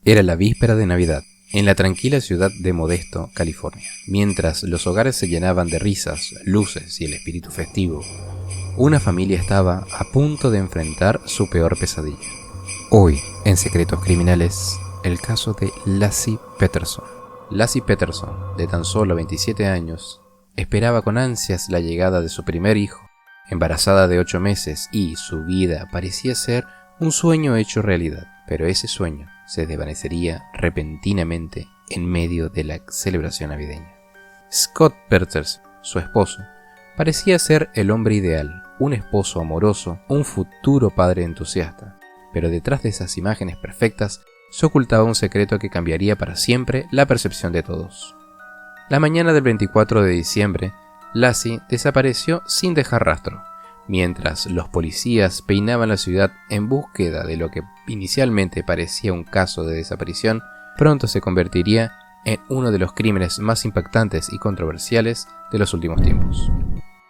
Era la víspera de Navidad, en la tranquila ciudad de Modesto, California. Mientras los hogares se llenaban de risas, luces y el espíritu festivo, una familia estaba a punto de enfrentar su peor pesadilla. Hoy, en Secretos Criminales, el caso de Laci Peterson. Laci Peterson, de tan solo 27 años, esperaba con ansias la llegada de su primer hijo, embarazada de 8 meses, y su vida parecía ser un sueño hecho realidad. Pero ese sueño se desvanecería repentinamente en medio de la celebración navideña. Scott Peterson, su esposo, parecía ser el hombre ideal, un esposo amoroso, un futuro padre entusiasta. Pero detrás de esas imágenes perfectas se ocultaba un secreto que cambiaría para siempre la percepción de todos. La mañana del 24 de diciembre, Laci desapareció sin dejar rastro. Mientras los policías peinaban la ciudad en búsqueda de lo que inicialmente parecía un caso de desaparición, pronto se convertiría en uno de los crímenes más impactantes y controversiales de los últimos tiempos.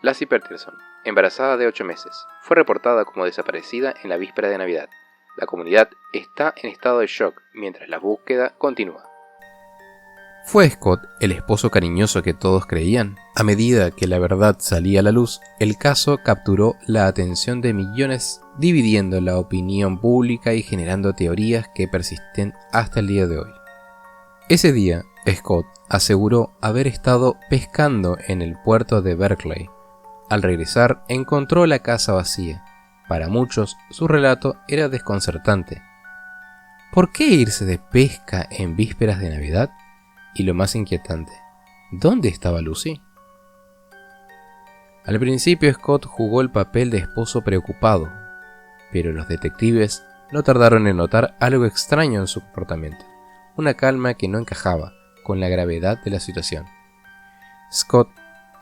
Laci Peterson, embarazada de 8 meses, fue reportada como desaparecida en la víspera de Navidad. La comunidad está en estado de shock mientras la búsqueda continúa. ¿Fue Scott el esposo cariñoso que todos creían? A medida que la verdad salía a la luz, el caso capturó la atención de millones, dividiendo la opinión pública y generando teorías que persisten hasta el día de hoy. Ese día, Scott aseguró haber estado pescando en el puerto de Berkeley. Al regresar, encontró la casa vacía. Para muchos, su relato era desconcertante. ¿Por qué irse de pesca en vísperas de Navidad? Y lo más inquietante, ¿dónde estaba Lucy? Al principio Scott jugó el papel de esposo preocupado, pero los detectives no tardaron en notar algo extraño en su comportamiento, una calma que no encajaba con la gravedad de la situación. Scott,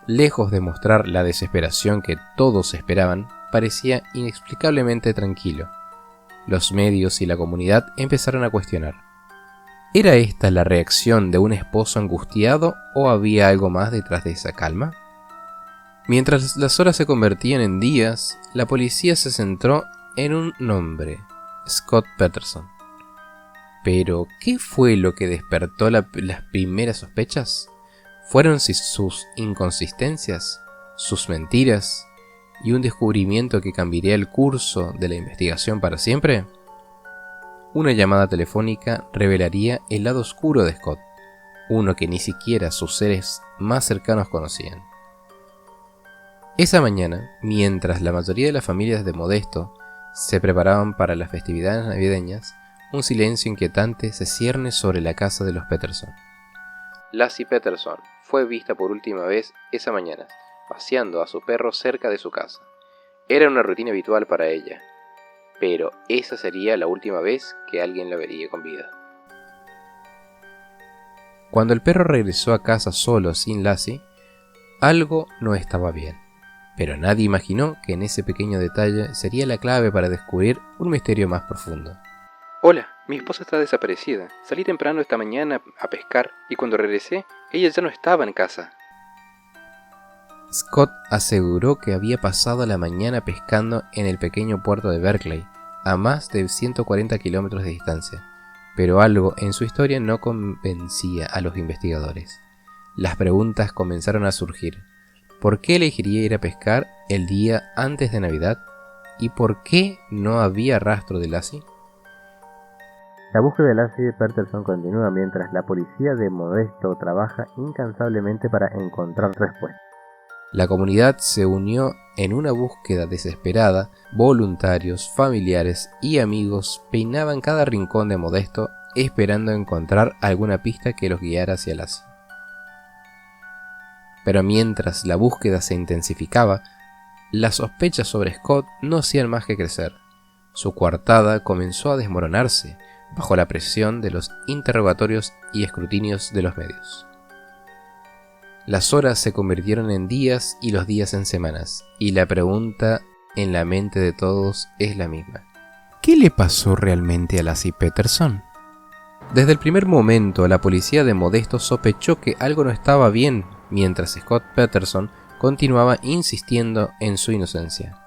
lejos de mostrar la desesperación que todos esperaban, parecía inexplicablemente tranquilo. Los medios y la comunidad empezaron a cuestionar. ¿Era esta la reacción de un esposo angustiado o había algo más detrás de esa calma? Mientras las horas se convertían en días, la policía se centró en un nombre, Scott Peterson. Pero, ¿qué fue lo que despertó las primeras sospechas? ¿Fueron sus inconsistencias, sus mentiras y un descubrimiento que cambiaría el curso de la investigación para siempre? Una llamada telefónica revelaría el lado oscuro de Scott, uno que ni siquiera sus seres más cercanos conocían. Esa mañana, mientras la mayoría de las familias de Modesto se preparaban para las festividades navideñas, un silencio inquietante se cierne sobre la casa de los Peterson. Laci Peterson fue vista por última vez esa mañana, paseando a su perro cerca de su casa. Era una rutina habitual para ella. Pero esa sería la última vez que alguien la vería con vida. Cuando el perro regresó a casa solo sin Laci, algo no estaba bien. Pero nadie imaginó que en ese pequeño detalle sería la clave para descubrir un misterio más profundo. Hola, mi esposa está desaparecida. Salí temprano esta mañana a pescar y cuando regresé, ella ya no estaba en casa. Scott aseguró que había pasado la mañana pescando en el pequeño puerto de Berkeley, a más de 140 kilómetros de distancia, pero algo en su historia no convencía a los investigadores. Las preguntas comenzaron a surgir. ¿Por qué elegiría ir a pescar el día antes de Navidad? ¿Y por qué no había rastro de Laci? La búsqueda de Laci Peterson continúa mientras la policía de Modesto trabaja incansablemente para encontrar respuestas. La comunidad se unió en una búsqueda desesperada. Voluntarios, familiares y amigos peinaban cada rincón de Modesto esperando encontrar alguna pista que los guiara hacia Laci. Pero mientras la búsqueda se intensificaba, las sospechas sobre Scott no hacían más que crecer. Su coartada comenzó a desmoronarse bajo la presión de los interrogatorios y escrutinios de los medios. Las horas se convirtieron en días y los días en semanas, y la pregunta en la mente de todos es la misma. ¿Qué le pasó realmente a Laci Peterson? Desde el primer momento, la policía de Modesto sospechó que algo no estaba bien, mientras Scott Peterson continuaba insistiendo en su inocencia.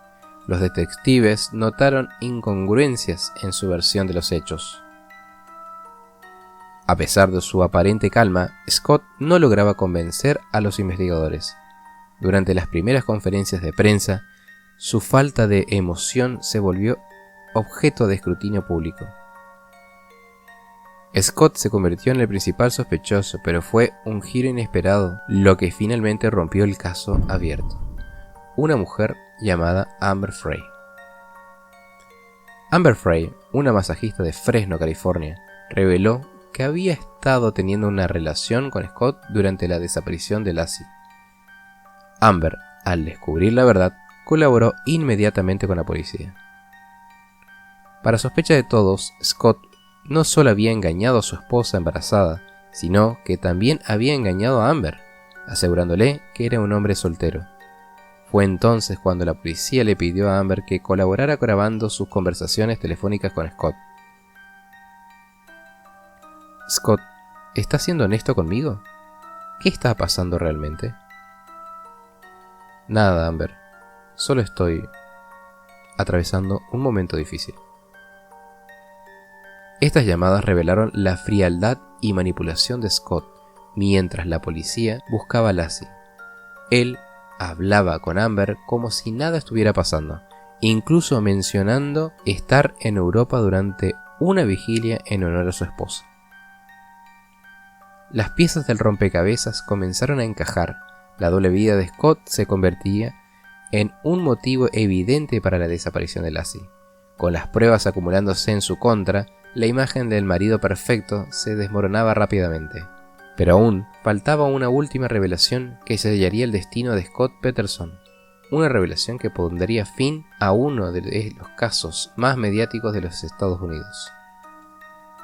Los detectives notaron incongruencias en su versión de los hechos. A pesar de su aparente calma, Scott no lograba convencer a los investigadores. Durante las primeras conferencias de prensa, su falta de emoción se volvió objeto de escrutinio público. Scott se convirtió en el principal sospechoso, pero fue un giro inesperado lo que finalmente rompió el caso abierto. Una mujer llamada Amber Frey. Amber Frey, una masajista de Fresno, California, reveló que había estado teniendo una relación con Scott durante la desaparición de Lassie. Amber, al descubrir la verdad, colaboró inmediatamente con la policía. Para sospecha de todos, Scott no solo había engañado a su esposa embarazada, sino que también había engañado a Amber, asegurándole que era un hombre soltero. Fue entonces cuando la policía le pidió a Amber que colaborara grabando sus conversaciones telefónicas con Scott. Scott, ¿estás siendo honesto conmigo? ¿Qué está pasando realmente? Nada, Amber. Solo estoy atravesando un momento difícil. Estas llamadas revelaron la frialdad y manipulación de Scott mientras la policía buscaba a Lassie. Él hablaba con Amber como si nada estuviera pasando, incluso mencionando estar en Europa durante una vigilia en honor a su esposa. Las piezas del rompecabezas comenzaron a encajar. La doble vida de Scott se convertía en un motivo evidente para la desaparición de Lassie. Con las pruebas acumulándose en su contra, la imagen del marido perfecto se desmoronaba rápidamente. Pero aún faltaba una última revelación que sellaría el destino de Scott Peterson. Una revelación que pondría fin a uno de los casos más mediáticos de los Estados Unidos.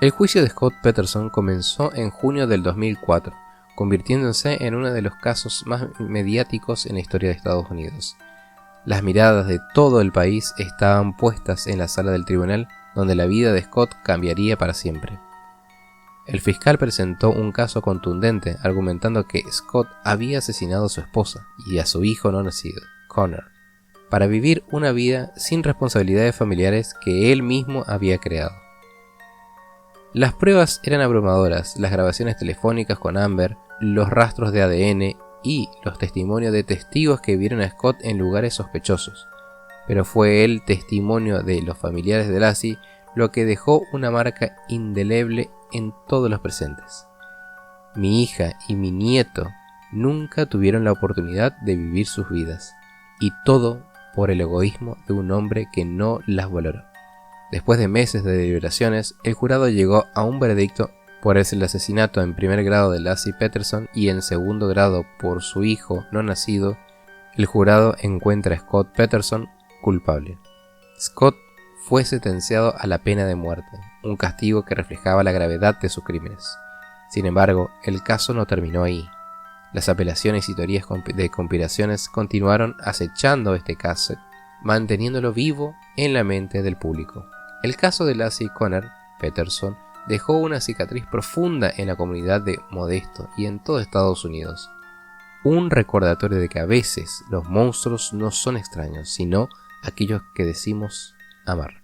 El juicio de Scott Peterson comenzó en junio del 2004, convirtiéndose en uno de los casos más mediáticos en la historia de Estados Unidos. Las miradas de todo el país estaban puestas en la sala del tribunal, donde la vida de Scott cambiaría para siempre. El fiscal presentó un caso contundente, argumentando que Scott había asesinado a su esposa y a su hijo no nacido, Connor, para vivir una vida sin responsabilidades familiares que él mismo había creado. Las pruebas eran abrumadoras: las grabaciones telefónicas con Amber, los rastros de ADN y los testimonios de testigos que vieron a Scott en lugares sospechosos. Pero fue el testimonio de los familiares de Lassie lo que dejó una marca indeleble en todos los presentes. Mi hija y mi nieto nunca tuvieron la oportunidad de vivir sus vidas, y todo por el egoísmo de un hombre que no las valoró. Después de meses de deliberaciones, el jurado llegó a un veredicto por el asesinato en primer grado de Lassie Peterson y en segundo grado por su hijo no nacido. El jurado encuentra a Scott Peterson culpable. Scott fue sentenciado a la pena de muerte, un castigo que reflejaba la gravedad de sus crímenes. Sin embargo, el caso no terminó ahí. Las apelaciones y teorías de conspiraciones continuaron acechando este caso, manteniéndolo vivo en la mente del público. El caso de Lassie Connor Peterson dejó una cicatriz profunda en la comunidad de Modesto y en todo Estados Unidos. Un recordatorio de que a veces los monstruos no son extraños, sino aquellos que decimos amar.